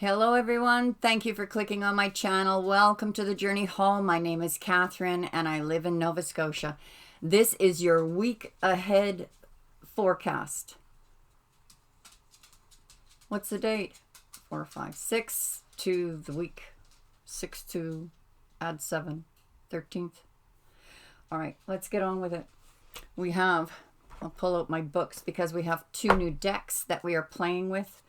Hello everyone, thank you for clicking on my channel. Welcome to the journey home. My name is Catherine and I live in Nova Scotia. This is your week ahead forecast. What's the date? 4, 5, 6 to the week. 6 to add 7, 13th. All right, let's get on with it. I'll pull out my books because we have 2 new decks that we are playing with.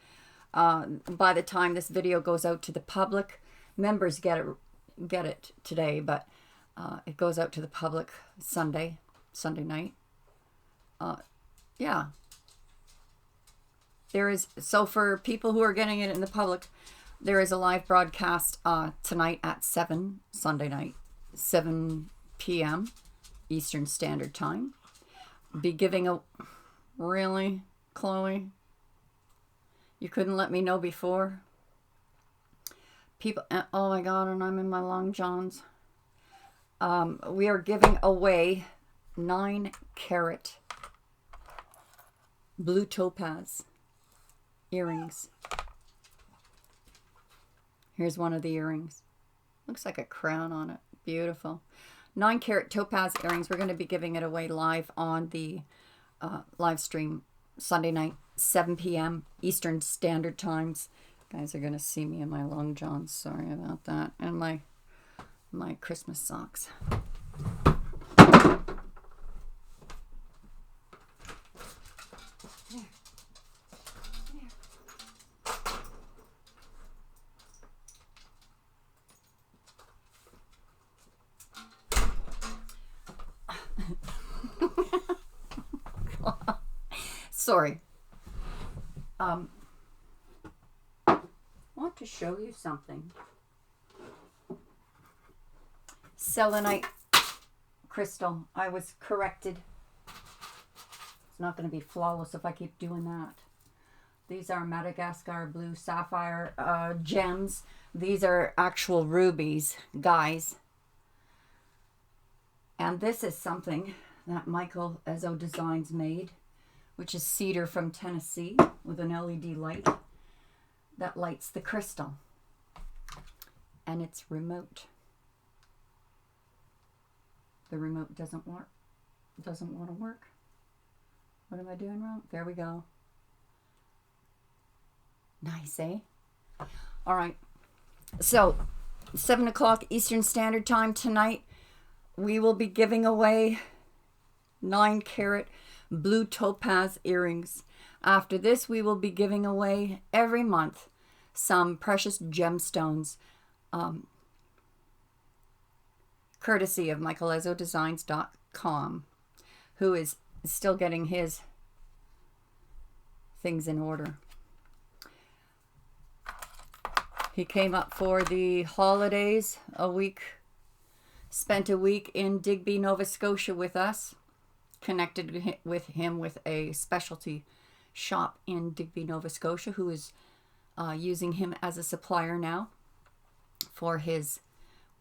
By the time this video goes out to the public, members get it today, but it goes out to the public Sunday night. Yeah. So for people who are getting it in the public, there is a live broadcast tonight at 7, Sunday night, 7 p.m. Eastern Standard Time. Be giving a... Really, Chloe? You couldn't let me know before? People, oh my God, and I'm in my long johns. We are giving away 9-carat blue topaz earrings. Here's one of the earrings. Looks like a crown on it. Beautiful. 9-carat topaz earrings. We're going to be giving it away live on the live stream Sunday night, 7 p.m. Eastern Standard Times. Guys are going to see me in my long johns. Sorry about that. And my Christmas socks. Sorry. I want to show you something. Selenite crystal. I was corrected. It's not going to be flawless if I keep doing that. These are Madagascar blue sapphire gems. These are actual rubies, guys. And this is something that Michael Ezzo Designs made, which is cedar from Tennessee with an LED light that lights the crystal. And it's remote. The remote doesn't work. Doesn't want to work. What am I doing wrong? There we go. Nice, eh? All right. So, 7 o'clock Eastern Standard Time tonight, we will be giving away 9-carat blue topaz earrings. After this, we will be giving away every month some precious gemstones, courtesy of michaelezzodesigns.com, who is still getting his things in order. He came up for the holidays spent a week in Digby, Nova Scotia with us. Connected with him with a specialty shop in Digby, Nova Scotia, who is using him as a supplier now for his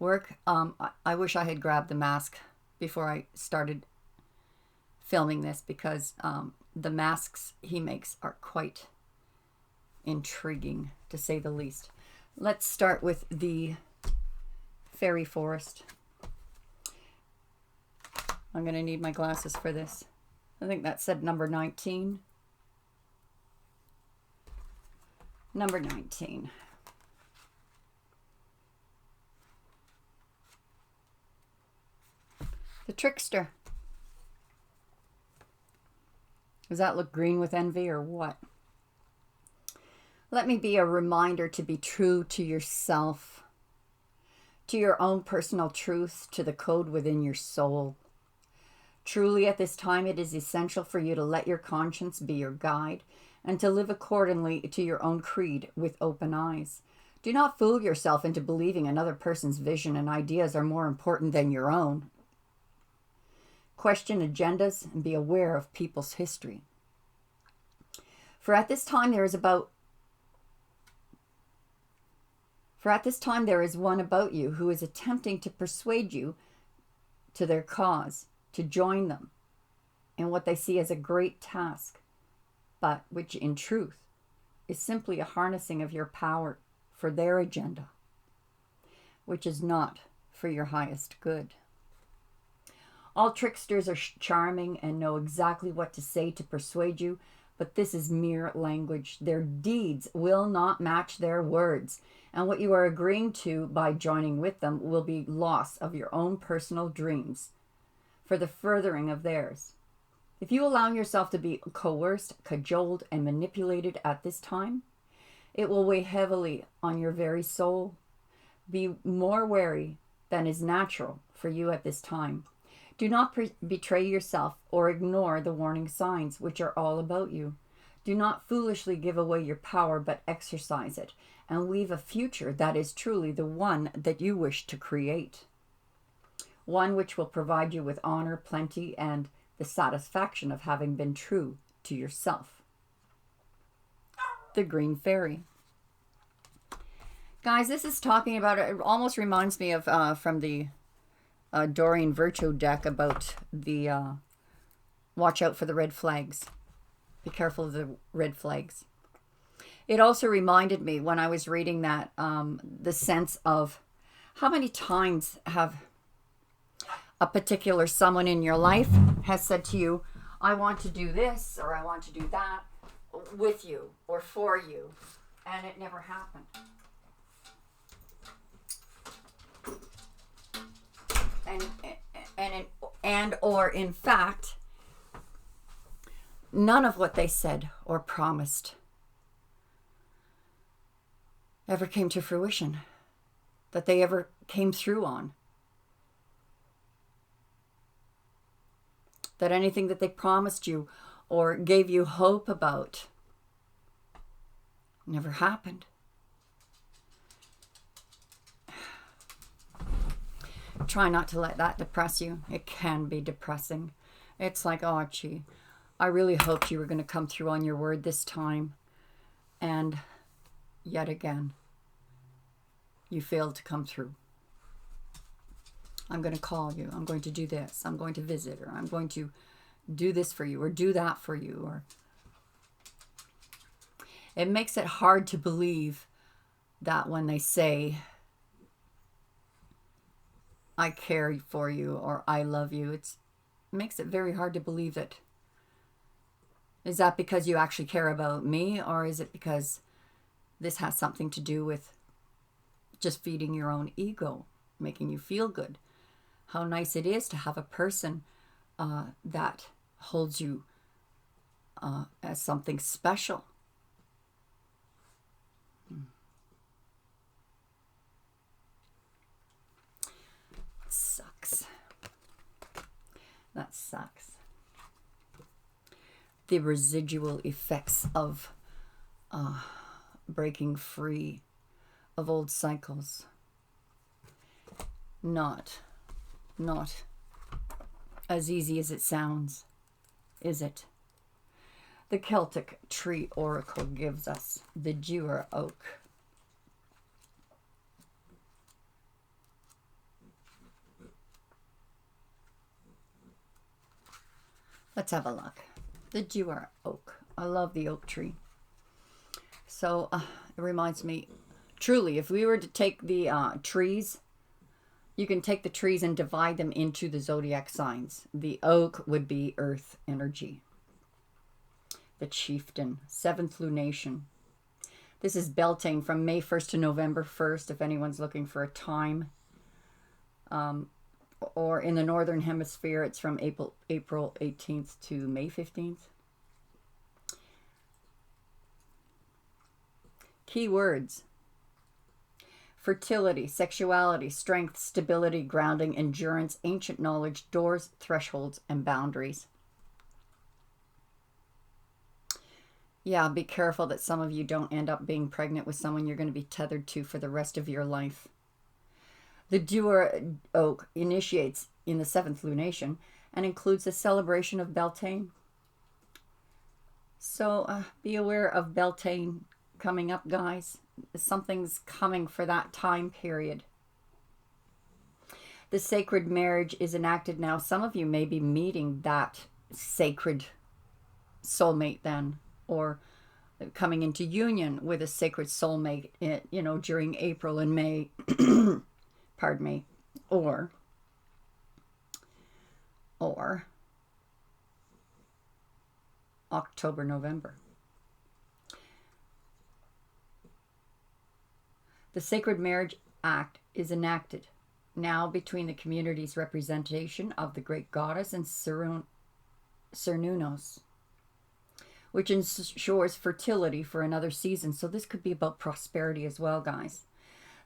work. I wish I had grabbed the mask before I started filming this, because the masks he makes are quite intriguing, to say the least. Let's start with the fairy forest. I'm going to need my glasses for this. I think that said number 19. Number 19. The trickster. Does that look green with envy or what? Let me be a reminder to be true to yourself, to your own personal truth, to the code within your soul. Truly, at this time, it is essential for you to let your conscience be your guide and to live accordingly to your own creed with open eyes. Do not fool yourself into believing another person's vision and ideas are more important than your own. Question agendas and be aware of people's history. For at this time there is one about you who is attempting to persuade you to their cause, to join them in what they see as a great task, but which in truth is simply a harnessing of your power for their agenda, which is not for your highest good. All tricksters are charming and know exactly what to say to persuade you, but this is mere language. Their deeds will not match their words, and what you are agreeing to by joining with them will be loss of your own personal dreams for the furthering of theirs. If you allow yourself to be coerced, cajoled, and manipulated at this time, it will weigh heavily on your very soul. Be more wary than is natural for you at this time. Do not betray yourself or ignore the warning signs, which are all about you. Do not foolishly give away your power, but exercise it, and weave a future that is truly the one that you wish to create. One which will provide you with honor, plenty, and the satisfaction of having been true to yourself. The Green Fairy. Guys, this is talking about, it almost reminds me of from the Doreen Virtue deck about the watch out for the red flags. Be careful of the red flags. It also reminded me when I was reading that the sense of how many times have a particular someone in your life has said to you, I want to do this or I want to do that with you or for you, and it never happened. Or in fact, none of what they said or promised ever came to fruition, that they ever came through on. That anything that they promised you or gave you hope about never happened. Try not to let that depress you. It can be depressing. It's like, oh, gee, I really hoped you were going to come through on your word this time. And yet again, you failed to come through. I'm going to call you. I'm going to do this. I'm going to visit, or I'm going to do this for you or do that for you. Or it makes it hard to believe that when they say, I care for you or I love you, it makes it very hard to believe it. Is that because you actually care about me, or is it because this has something to do with just feeding your own ego, making you feel good? How nice it is to have a person that holds you as something special. Sucks. That sucks. The residual effects of breaking free of old cycles. Not as easy as it sounds, is it? The Celtic tree oracle gives us the Dewar oak. Let's have a look. The Dewar oak. I love the oak tree. So it reminds me, truly, if we were to take the trees, you can take the trees and divide them into the zodiac signs. The oak would be earth energy. The chieftain, 7th lunation. This is Beltane from May 1st to November 1st, if anyone's looking for a time. Or in the northern hemisphere, it's from April 18th to May 15th. Key words: fertility, sexuality, strength, stability, grounding, endurance, ancient knowledge, doors, thresholds, and boundaries. Yeah, be careful that some of you don't end up being pregnant with someone you're going to be tethered to for the rest of your life. The Dewar oak initiates in the 7th lunation and includes a celebration of Beltane. So be aware of Beltane coming up, guys. Something's coming for that time period. The sacred marriage is enacted now. Some of you may be meeting that sacred soulmate then, or coming into union with a sacred soulmate, during April and May, pardon me, or October, November. The Sacred Marriage Act is enacted now between the community's representation of the great goddess and Cernunnos, which ensures fertility for another season. So this could be about prosperity as well, guys.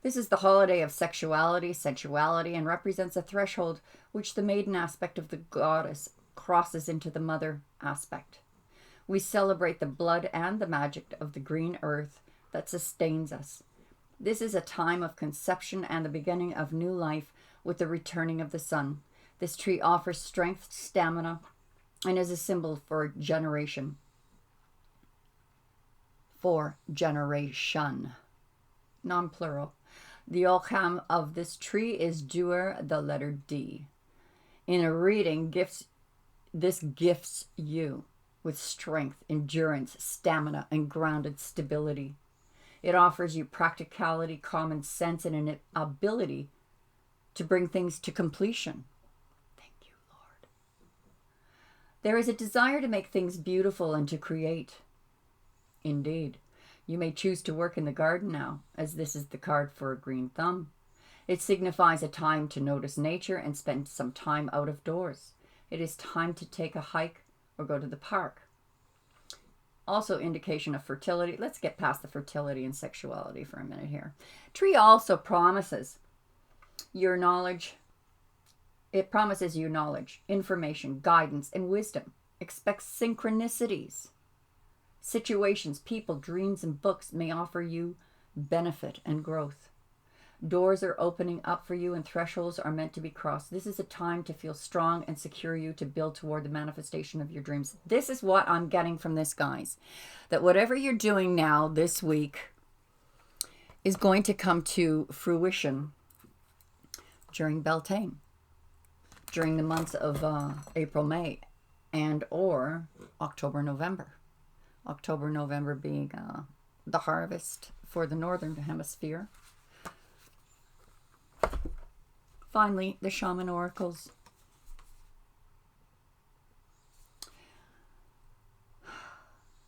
This is the holiday of sexuality, sensuality, and represents a threshold which the maiden aspect of the goddess crosses into the mother aspect. We celebrate the blood and the magic of the green earth that sustains us. This is a time of conception and the beginning of new life with the returning of the sun. This tree offers strength, stamina, and is a symbol for generation. For generation, non-plural. The Ogham of this tree is Duer, the letter D. In a reading, this gifts you with strength, endurance, stamina, and grounded stability. It offers you practicality, common sense, and an ability to bring things to completion. Thank you, Lord. There is a desire to make things beautiful and to create. Indeed. You may choose to work in the garden now, as this is the card for a green thumb. It signifies a time to notice nature and spend some time out of doors. It is time to take a hike or go to the park. Also indication of fertility. Let's get past the fertility and sexuality for a minute here. Tree also promises your knowledge. It promises you knowledge, information, guidance, and wisdom. Expect synchronicities. Situations, people, dreams, and books may offer you benefit and growth. Doors are opening up for you and thresholds are meant to be crossed. This is a time to feel strong and secure you to build toward the manifestation of your dreams. This is what I'm getting from this, guys. That whatever you're doing now this week is going to come to fruition during Beltane, during the months of April, May, and or October, November. October, November being the harvest for the northern hemisphere. Finally, the shaman oracles.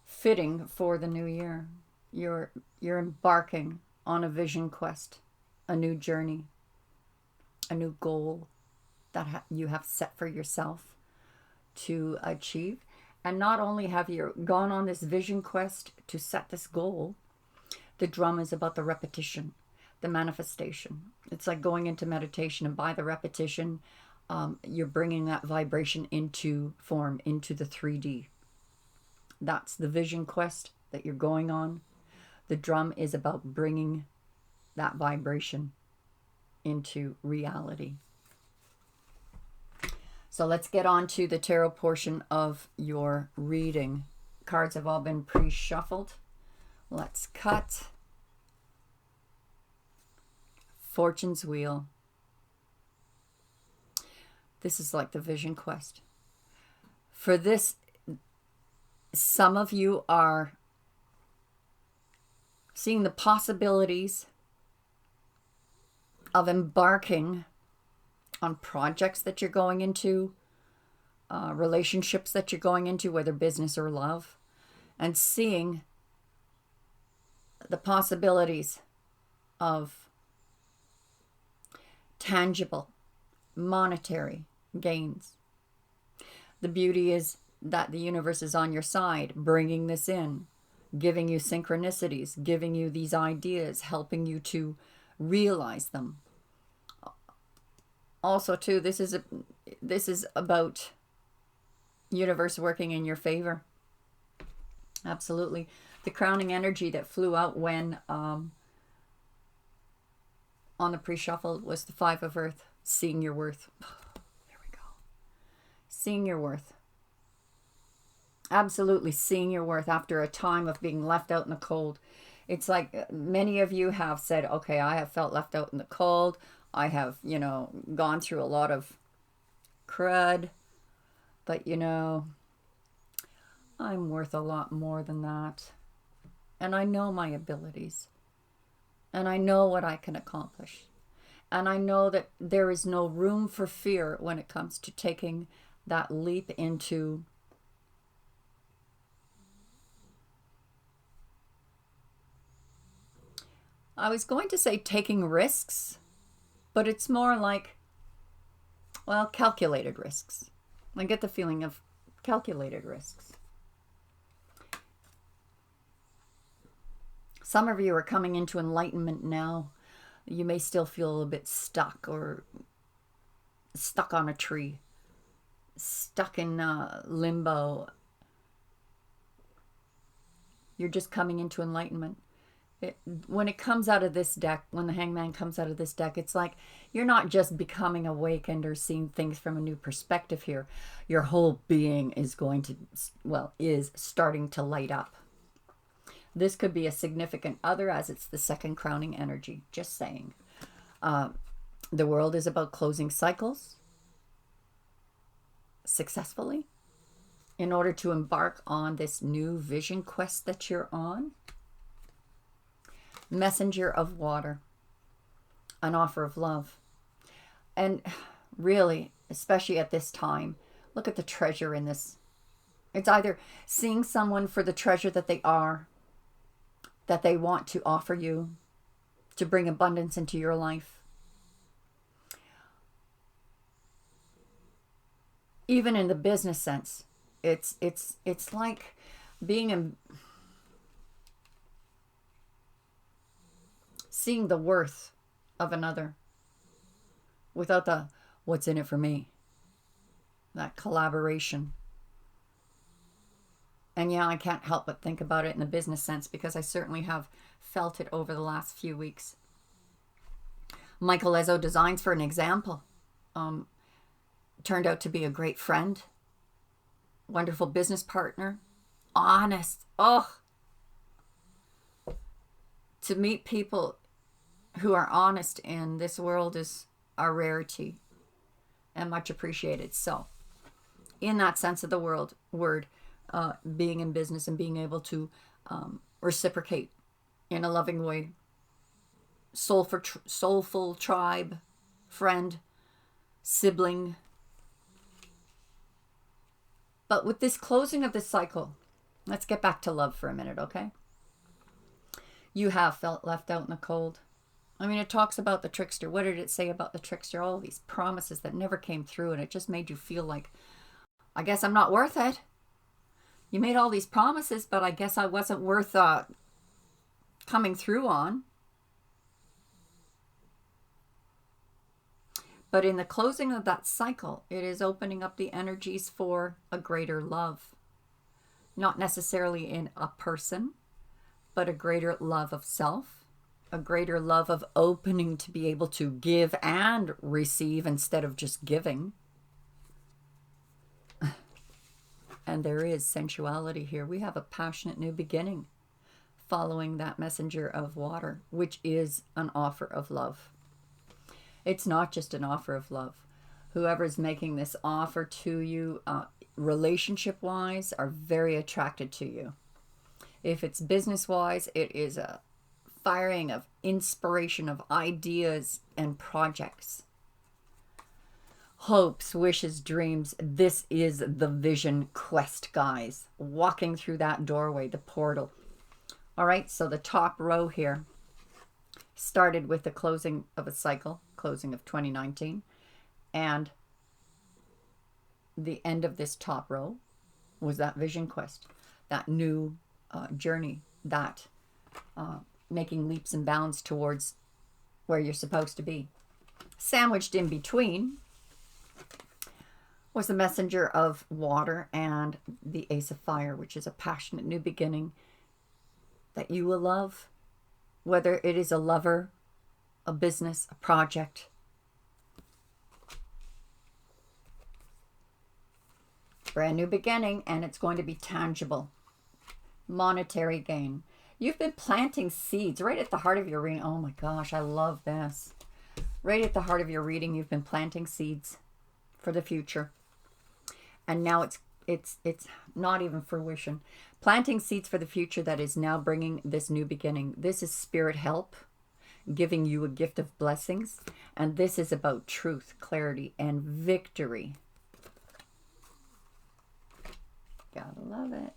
Fitting for the new year. You're embarking on a vision quest, a new journey, a new goal that you have set for yourself to achieve. And not only have you gone on this vision quest to set this goal, the drum is about the repetition, the manifestation. It's like going into meditation, and by the repetition, you're bringing that vibration into form, into the 3D. That's the vision quest that you're going on. The drum is about bringing that vibration into reality. So let's get on to the tarot portion of your reading. Cards have all been pre-shuffled. Let's cut. Fortune's Wheel. This is like the vision quest. For this, some of you are seeing the possibilities of embarking on projects that you're going into, relationships that you're going into, whether business or love, and seeing the possibilities of tangible, monetary gains. The beauty is that the universe is on your side, bringing this in, giving you synchronicities, giving you these ideas, helping you to realize them. Also, too, this is about universe working in your favor. Absolutely. The crowning energy that flew out when on the pre-shuffle was the Five of Earth, seeing your worth. There we go. Seeing your worth. Absolutely seeing your worth after a time of being left out in the cold. It's like many of you have said, okay, I have felt left out in the cold. I have, gone through a lot of crud, but I'm worth a lot more than that. and I know my abilities, and I know what I can accomplish. And I know that there is no room for fear when it comes to taking that leap into I was going to say taking risks, but it's more like, well, calculated risks. I get the feeling of calculated risks. Some of you are coming into enlightenment now. You may still feel a bit stuck or stuck on a tree, stuck in limbo. You're just coming into enlightenment. When it comes out of this deck, when the Hangman comes out of this deck, it's like you're not just becoming awakened or seeing things from a new perspective here. Your whole being is going to, well, is starting to light up. This could be a significant other, as it's the second crowning energy. Just saying. The world is about closing cycles successfully in order to embark on this new vision quest that you're on. Messenger of water, an offer of love. And really, especially at this time, look at the treasure in this. It's either seeing someone for the treasure that they are, that they want to offer you, to bring abundance into your life. Even in the business sense, it's like being in, seeing the worth of another without the what's in it for me, that collaboration. And yeah, I can't help but think about it in the business sense because I certainly have felt it over the last few weeks. Michael Lezo Designs, for an example, turned out to be a great friend, wonderful business partner, honest. Oh, to meet people who are honest in this world is a rarity and much appreciated. So, in that sense of the word, being in business and being able to reciprocate in a loving way, soulful tribe, friend, sibling. But with this closing of this cycle, let's get back to love for a minute, okay? You have felt left out in the cold. I mean, it talks about the trickster. What did it say about the trickster? All these promises that never came through, and it just made you feel like, I guess I'm not worth it. You made all these promises, but I guess I wasn't worth coming through on. But in the closing of that cycle, it is opening up the energies for a greater love. Not necessarily in a person, but a greater love of self, a greater love of opening to be able to give and receive instead of just giving. And there is sensuality here. We have a passionate new beginning following that messenger of water, which is an offer of love. It's not just an offer of love. Whoever's making this offer to you, relationship-wise, are very attracted to you. If it's business-wise, it is a firing of inspiration of ideas and projects. Hopes, wishes, dreams. This is the vision quest, guys. Walking through that doorway, the portal. All right, so the top row here started with the closing of a cycle, closing of 2019, and the end of this top row was that vision quest, that new journey, that making leaps and bounds towards where you're supposed to be. Sandwiched in between was the messenger of water and the ace of fire, which is a passionate new beginning that you will love, whether it is a lover, a business, a project. Brand new beginning, and it's going to be tangible. Monetary gain. You've been planting seeds right at the heart of your reading. Oh my gosh, I love this. Right at the heart of your reading, you've been planting seeds for the future. And now it's it's not even fruition. Planting seeds for the future that is now bringing this new beginning. This is spirit help, giving you a gift of blessings. And this is about truth, clarity, and victory. Gotta love it.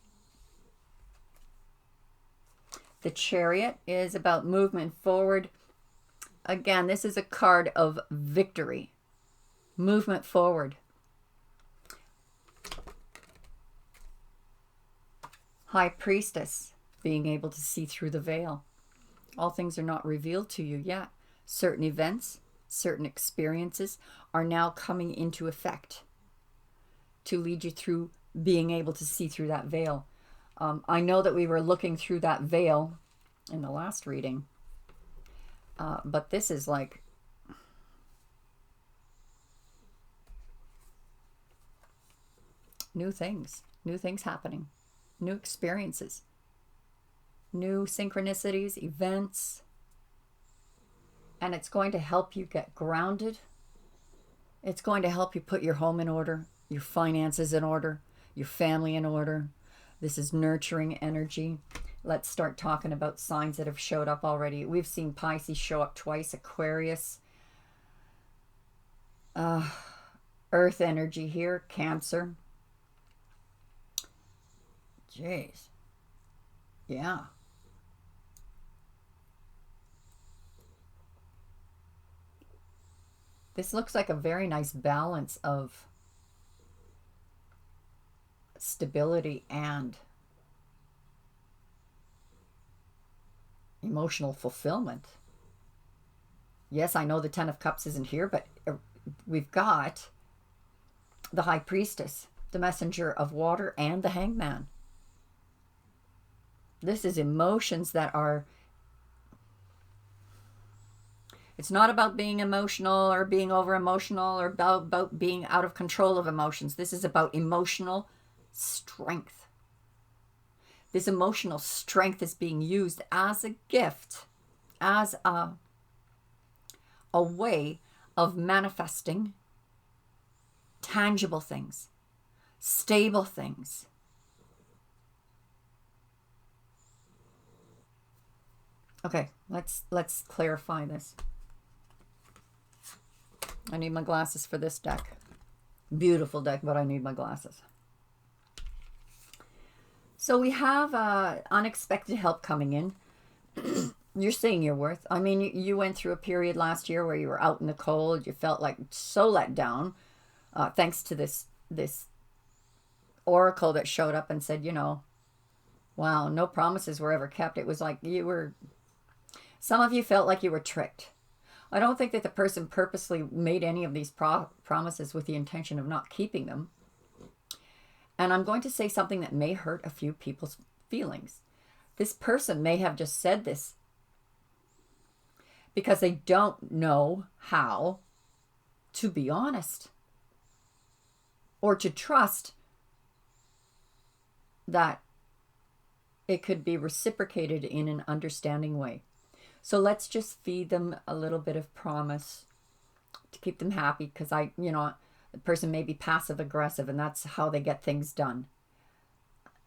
The Chariot is about movement forward. Again, this is a card of victory. Movement forward. High Priestess, being able to see through the veil. All things are not revealed to you yet. Certain events, certain experiences are now coming into effect to lead you through being able to see through that veil. I know that we were looking through that veil in the last reading, but this is like new things happening, new experiences, new synchronicities, events, and it's going to help you get grounded. It's going to help you put your home in order, your finances in order, your family in order. This is nurturing energy. Let's start talking about signs that have showed up already. We've seen Pisces show up twice, Aquarius, Earth energy here, Cancer. Jeez. Yeah. This looks like a very nice balance of stability and emotional fulfillment. Yes, I know the Ten of Cups isn't here, but we've got the High Priestess, the Messenger of Water, and the Hangman. This is emotions that are... It's not about being emotional or being over emotional or about being out of control of emotions. This is about emotional strength. This emotional strength is being used as a gift, as a way of manifesting tangible things, stable things. Okay, let's clarify this. I need my glasses for this deck. Beautiful deck, but I need my glasses. So we have unexpected help coming in. You're seeing your worth. I mean, you went through a period last year where you were out in the cold. You felt like so let down, thanks to this oracle that showed up and said, you know, wow, no promises were ever kept. It was like some of you felt like you were tricked. I don't think that the person purposely made any of these promises with the intention of not keeping them. And I'm going to say something that may hurt a few people's feelings. This person may have just said this because they don't know how to be honest or to trust that it could be reciprocated in an understanding way. So let's just feed them a little bit of promise to keep them happy, because the person may be passive aggressive and that's how they get things done.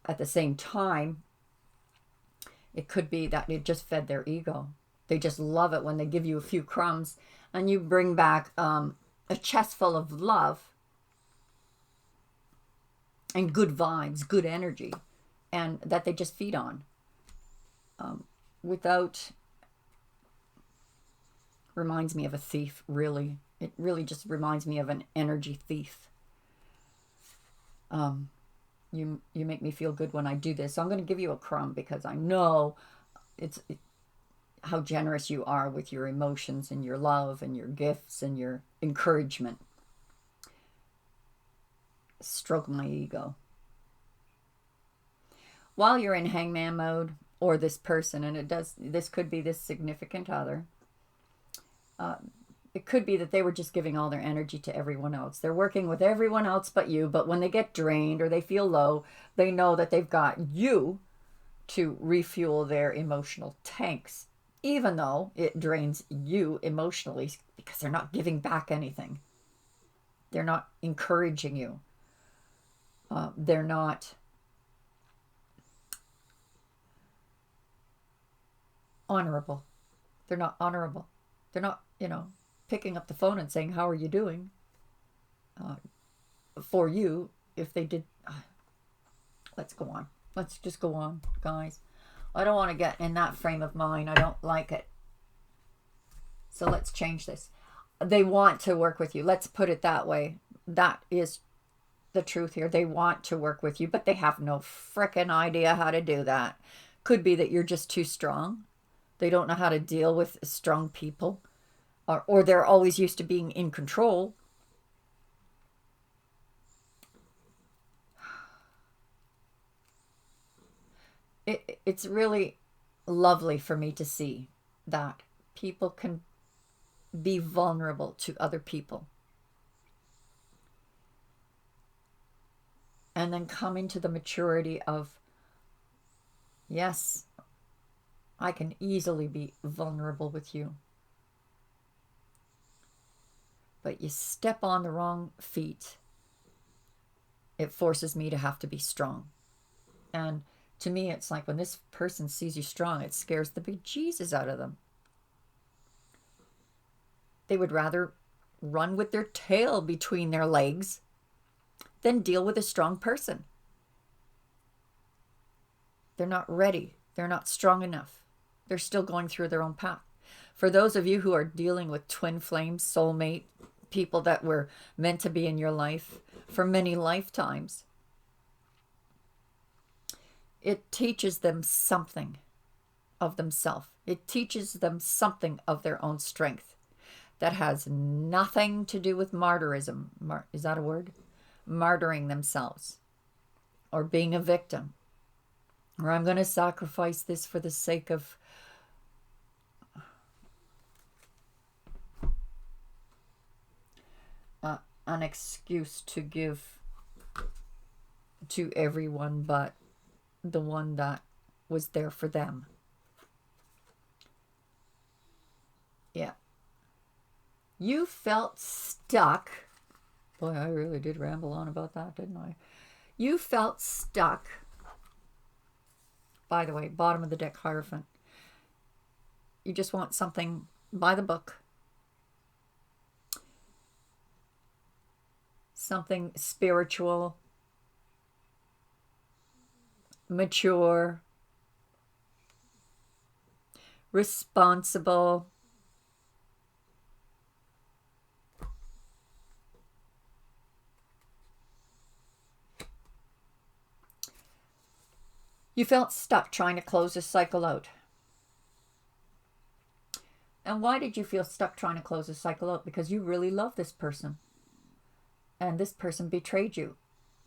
At the same time, it could be that it just fed their ego. They just love it when they give you a few crumbs and you bring back a chest full of love and good vibes, good energy, and that they just feed on without... Reminds me of a thief, really. It really just reminds me of an energy thief. You make me feel good when I do this. So I'm going to give you a crumb because I know how generous you are with your emotions and your love and your gifts and your encouragement. Stroke my ego. While you're in hangman mode, or this person, and this could be this significant other, it could be that they were just giving all their energy to everyone else. They're working with everyone else but you, but when they get drained or they feel low, they know that they've got you to refuel their emotional tanks, even though it drains you emotionally because they're not giving back anything. They're not encouraging you. They're not honorable. They're not honorable. They're not, picking up the phone and saying, how are you doing? For you, if they did. Let's go on. Let's just go on, guys. I don't want to get in that frame of mind. I don't like it. So let's change this. They want to work with you. Let's put it that way. That is the truth here. They want to work with you, but they have no frickin' idea how to do that. Could be that you're just too strong. They don't know how to deal with strong people. Or they're always used to being in control. It's really lovely for me to see that people can be vulnerable to other people and then come into the maturity of, yes, I can easily be vulnerable with you. But you step on the wrong feet, it forces me to have to be strong. And to me, it's like when this person sees you strong, it scares the bejesus out of them. They would rather run with their tail between their legs than deal with a strong person. They're not ready. They're not strong enough. They're still going through their own path. For those of you who are dealing with twin flames, soulmate, people that were meant to be in your life for many lifetimes, it teaches them something of themselves. It teaches them something of their own strength that has nothing to do with martyrism. Is that a word? Martyring themselves or being a victim. Or I'm going to sacrifice this for the sake of an excuse to give to everyone but the one that was there for them. Yeah. You felt stuck. Boy, I really did ramble on about that, didn't I? You felt stuck. By the way, bottom of the deck, Hierophant. You just want something by the book. Something spiritual, mature, responsible, you felt stuck trying to close this cycle out. And why did you feel stuck trying to close this cycle out? Because you really love this person. And this person betrayed you.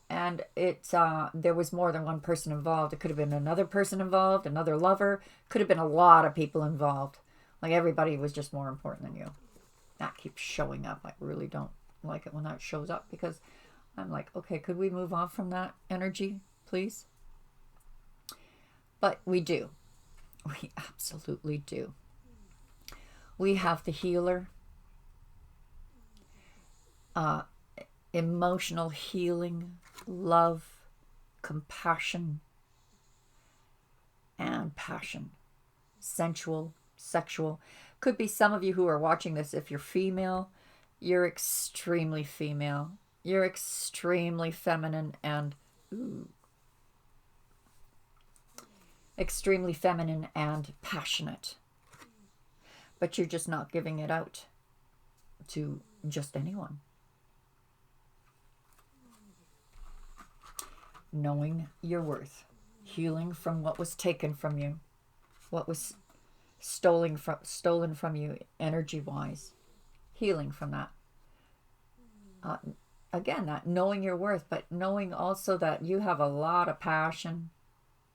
And there was more than one person involved. It could have been another person involved, another lover. Could have been a lot of people involved. Like everybody was just more important than you. That keeps showing up. I really don't like it when that shows up because I'm like, okay, could we move on from that energy, please? But we do. We absolutely do. We have the healer. Emotional healing, love, compassion, and passion. Sensual, sexual. Could be some of you who are watching this, if you're female, you're extremely female. You're extremely feminine and extremely feminine and passionate. But you're just not giving it out to just anyone. Knowing your worth, healing from what was taken from you, what was stolen from you energy-wise, healing from that. Again, that knowing your worth, but knowing also that you have a lot of passion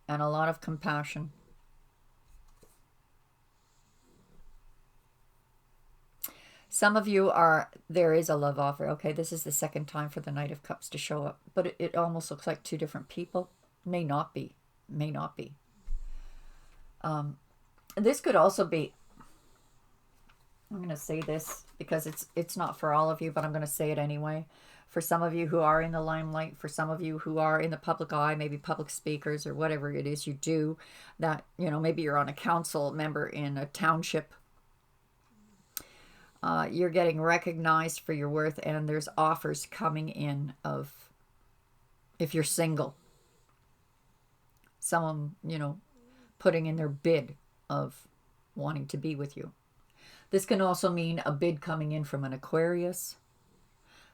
and a lot of compassion. Some of you there is a love offer. Okay, this is the second time for the Knight of Cups to show up. But it almost looks like two different people. May not be. May not be. This could also be, I'm going to say this because it's not for all of you, but I'm going to say it anyway. For some of you who are in the limelight, for some of you who are in the public eye, maybe public speakers or whatever it is you do, that, you know, maybe you're on a council member in a township. You're getting recognized for your worth, and there's offers coming in of, if you're single, someone, you know, putting in their bid of wanting to be with you. This can also mean a bid coming in from an Aquarius.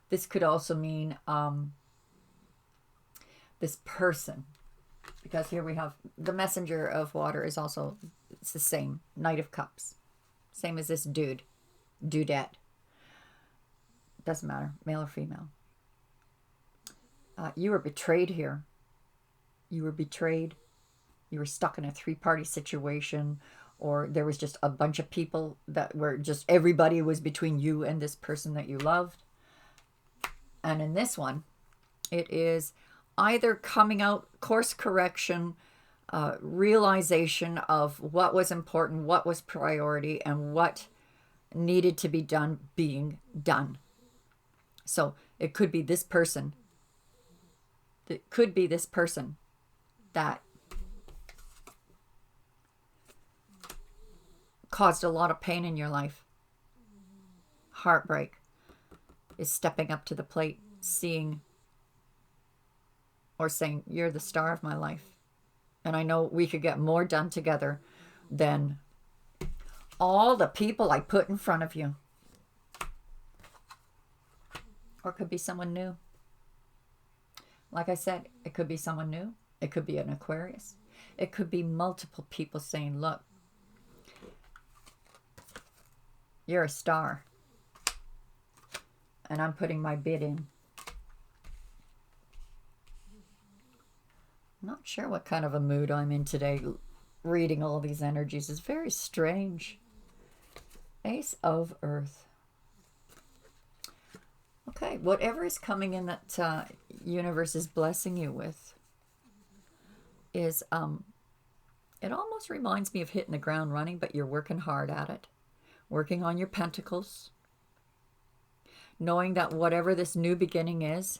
This could also mean this person, because here we have the messenger of water is also, it's the same, Knight of Cups. Same as this dudette. Doesn't matter, male or female. You were betrayed here. You were betrayed. You were stuck in a three-party situation, or there was just a bunch of people that were just, everybody was between you and this person that you loved. And in this one, it is either coming out, course correction, realization of what was important, what was priority, and what needed to be done being done. So it could be this person. It could be this person that caused a lot of pain in your life. Heartbreak is stepping up to the plate, seeing or saying, you're the star of my life. And I know we could get more done together than all the people I put in front of you. Or it could be someone new. Like I said, it could be someone new. It could be an Aquarius. It could be multiple people saying, look, you're a star. And I'm putting my bid in. I'm not sure what kind of a mood I'm in today. Reading all these energies is very strange. Ace of Earth. Okay, whatever is coming in that universe is blessing you with is, it almost reminds me of hitting the ground running, but you're working hard at it. Working on your pentacles. Knowing that whatever this new beginning is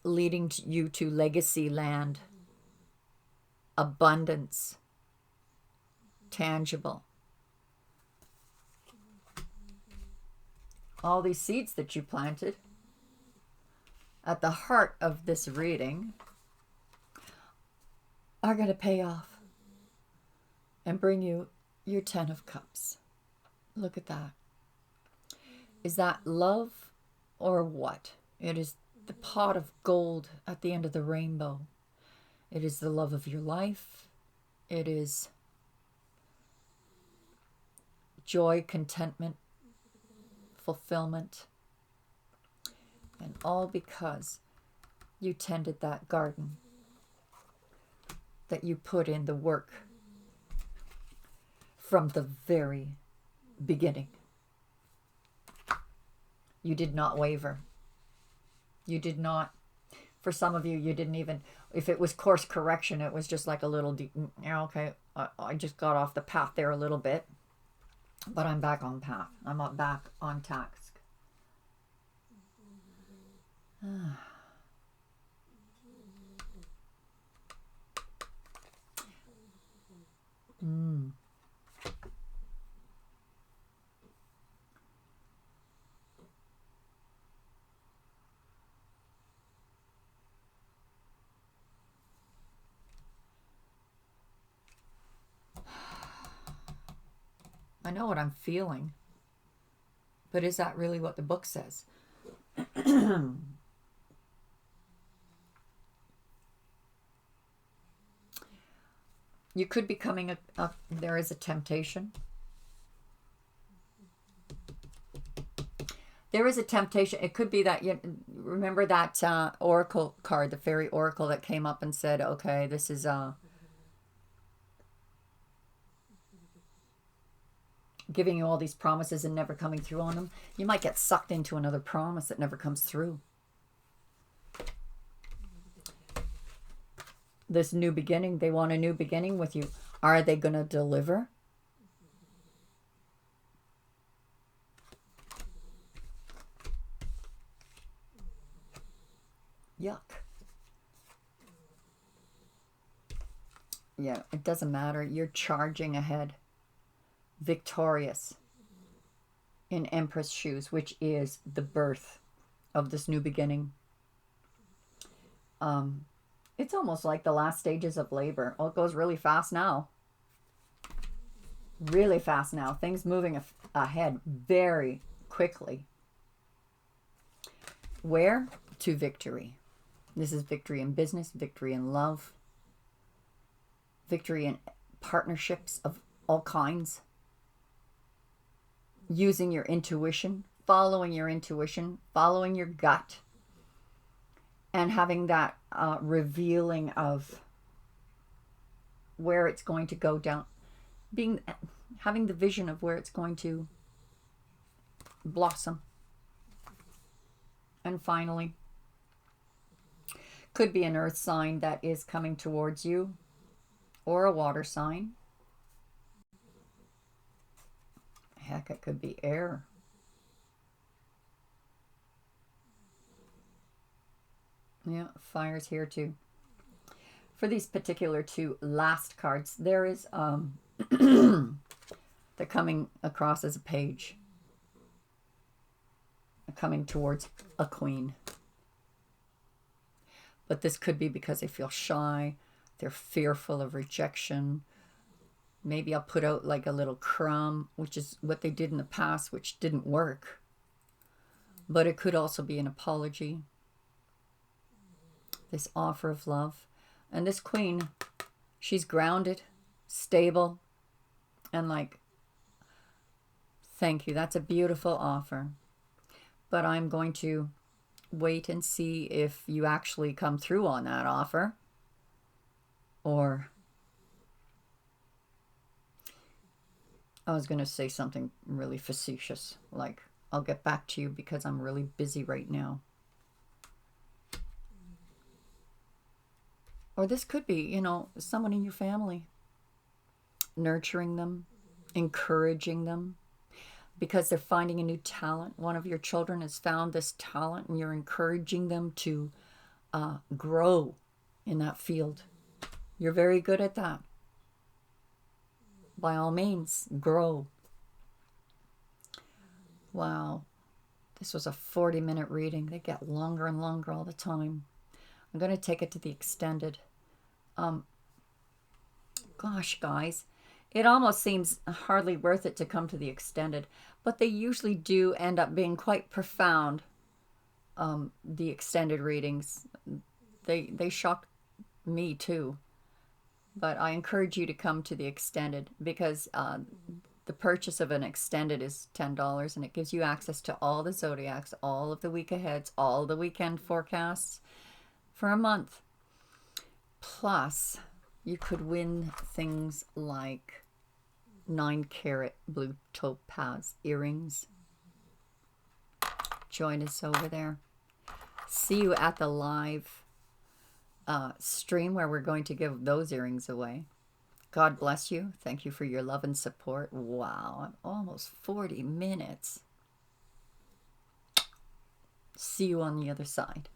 leading you to legacy land, abundance, tangible. All these seeds that you planted at the heart of this reading are going to pay off and bring you your 10 of Cups. Look at that. Is that love or what? It is the pot of gold at the end of the rainbow. It is the love of your life. It is joy, contentment, fulfillment. And all because you tended that garden, that you put in the work from the very beginning. You did not waver. You did not, for some of you, you didn't even, if it was course correction, it was just like a little, yeah, okay, I just got off the path there a little bit, but I'm back on path. I'm not back on task. I know what I'm feeling, but is that really what the book says? You could be coming up, there is a temptation. There is a temptation. It could be that, you remember that oracle card, the fairy oracle that came up and said, okay, this is giving you all these promises and never coming through on them. You might get sucked into another promise that never comes through. This new beginning, they want a new beginning with you. Are they going to deliver? Yuck. Yeah, it doesn't matter. You're charging ahead. Victorious. In Empress shoes, which is the birth of this new beginning. It's almost like the last stages of labor. Oh, it goes really fast now. Really fast now. Things moving ahead very quickly. Where? To victory. This is victory in business, victory in love, victory in partnerships of all kinds. Using your intuition, following your gut, and having that revealing of where it's going to go down, having the vision of where it's going to blossom. And finally, could be an earth sign that is coming towards you, or a water sign. Heck, it could be air. Yeah, fire's here too. For these particular two last cards, there is they're coming across as a page, coming towards a queen. But this could be because they feel shy, they're fearful of rejection. Maybe I'll put out like a little crumb, which is what they did in the past, which didn't work. But it could also be an apology. This offer of love. And this queen, she's grounded, stable, and like, thank you. That's a beautiful offer. But I'm going to wait and see if you actually come through on that offer. Or I was going to say something really facetious, like, I'll get back to you because I'm really busy right now. Or this could be, you know, someone in your family. Nurturing them, encouraging them, because they're finding a new talent. One of your children has found this talent and you're encouraging them to grow in that field. You're very good at that. By all means, grow. Wow. This was a 40-minute reading. They get longer and longer all the time. I'm going to take it to the extended. Gosh, guys. It almost seems hardly worth it to come to the extended. But they usually do end up being quite profound. The extended readings. They shock me too. But I encourage you to come to the extended because the purchase of an extended is $10 and it gives you access to all the zodiacs, all of the week aheads, all the weekend forecasts for a month. Plus, you could win things like 9-carat blue topaz earrings. Join us over there. See you at the live stream where we're going to give those earrings away. God bless you. Thank you for your love and support. Wow, I'm almost 40 minutes. See you on the other side.